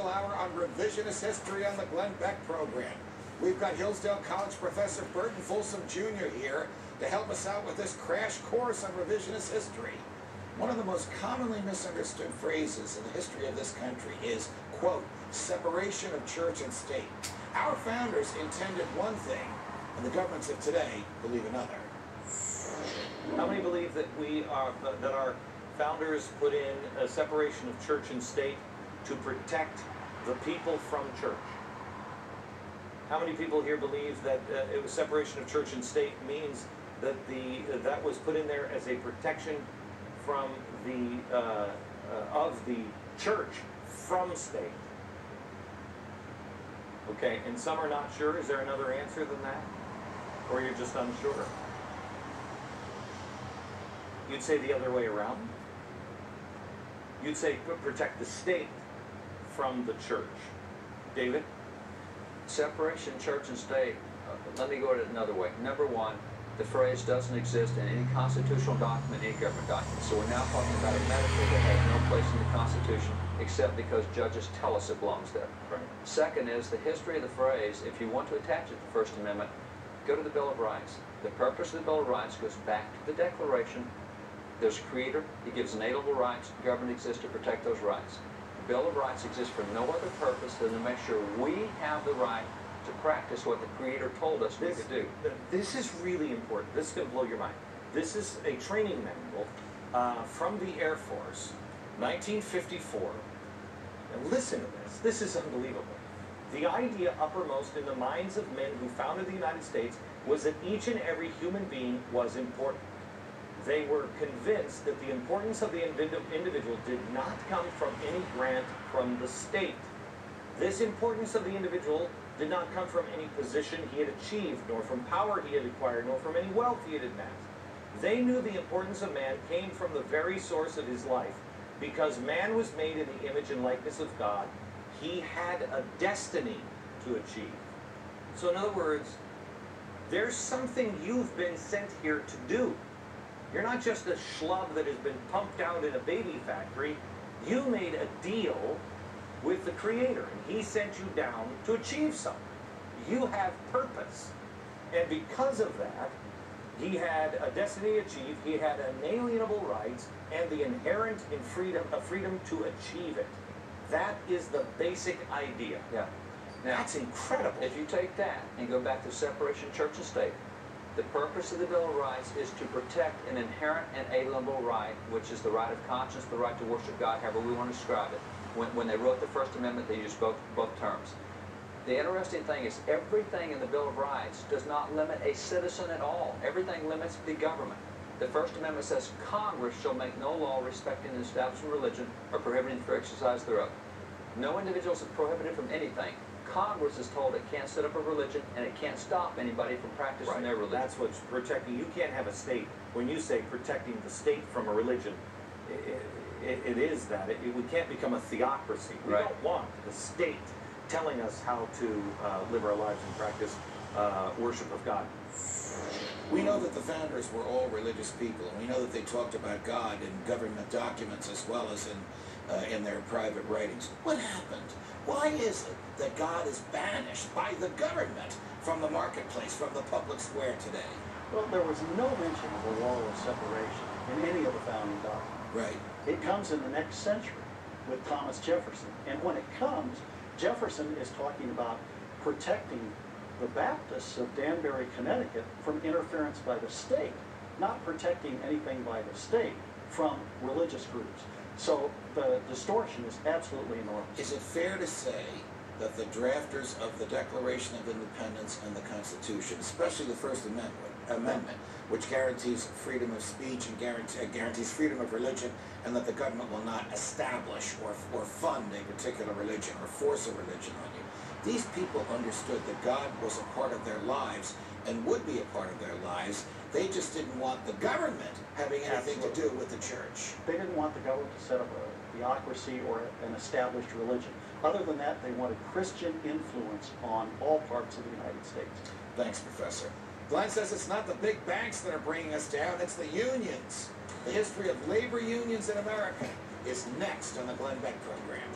Hour on revisionist history on the Glenn Beck program. We've got Hillsdale College professor Burton Folsom Jr. here to help us out with this crash course on revisionist history. One of the most commonly misunderstood phrases in the history of this country is, quote, separation of church and state. Our founders intended one thing, and the governments of today believe another. How many believe that that our founders put in a separation of church and state to protect the people from church? How many people here believe that it was separation of church and state means that that was put in there as a protection from of the church from state? Okay, and some are not sure. Is there another answer than that? Or you're just unsure? You'd say the other way around? You'd say protect the state from the church. David? Separation church and state, let me go at it another way. Number one, the phrase doesn't exist in any constitutional document, any government document. So we're now talking about a metaphor that has no place in the Constitution except because judges tell us it belongs there. Right. Second is the history of the phrase. If you want to attach it to the First Amendment, go to the Bill of Rights. The purpose of the Bill of Rights goes back to the Declaration. There's a creator. He gives inalienable rights. Government exists to protect those rights. The Bill of Rights exists for no other purpose than to make sure we have the right to practice what the Creator told us we could do. This is really important. This is going to blow your mind. This is a training manual from the Air Force, 1954. And listen to this. This is unbelievable. The idea uppermost in the minds of men who founded the United States was that each and every human being was important. They were convinced that the importance of the individual did not come from any grant from the state. This importance of the individual did not come from any position he had achieved, nor from power he had acquired, nor from any wealth he had amassed. They knew the importance of man came from the very source of his life. Because man was made in the image and likeness of God, he had a destiny to achieve. So in other words, there's something you've been sent here to do. You're not just a schlub that has been pumped out in a baby factory. You made a deal with the Creator, and He sent you down to achieve something. You have purpose. And because of that, He had a destiny to achieve, He had inalienable rights, and the inherent in freedom to achieve it. That is the basic idea. Yeah. Now, that's incredible. If you take that and go back to separation church and state, the purpose of the Bill of Rights is to protect an inherent and alienable right, which is the right of conscience, the right to worship God, however we want to describe it. When they wrote the First Amendment, they used both terms. The interesting thing is everything in the Bill of Rights does not limit a citizen at all. Everything limits the government. The First Amendment says Congress shall make no law respecting the establishment of religion or prohibiting the free exercise thereof. No individuals are prohibited from anything. Congress is told it can't set up a religion and it can't stop anybody from practicing their religion. That's what's protecting. You can't have a state. When you say protecting the state from a religion, it is that. We can't become a theocracy. We don't want the state telling us how to live our lives and practice worship of God. We know that the founders were all religious people, and we know that they talked about God in government documents as well as in their private writings. What happened? Why is it that God is banished by the government from the marketplace, from the public square today? Well, there was no mention of a wall of separation in any of the founding documents. Right. It comes in the next century with Thomas Jefferson. And when it comes, Jefferson is talking about protecting the Baptists of Danbury, Connecticut from interference by the state, not protecting anything by the state from religious groups. So the distortion is absolutely enormous. Is it fair to say that the drafters of the Declaration of Independence and the Constitution, especially the First Amendment, which guarantees freedom of speech and guarantees freedom of religion, and that the government will not establish or fund a particular religion or force a religion on you, these people understood that God was a part of their lives and would be a part of their lives. They just didn't want the government having anything to do with the church. They didn't want the government to set up a theocracy or an established religion. Other than that, they wanted Christian influence on all parts of the United States. Thanks, Professor. Glenn says it's not the big banks that are bringing us down, it's the unions. The history of labor unions in America is next on the Glenn Beck program.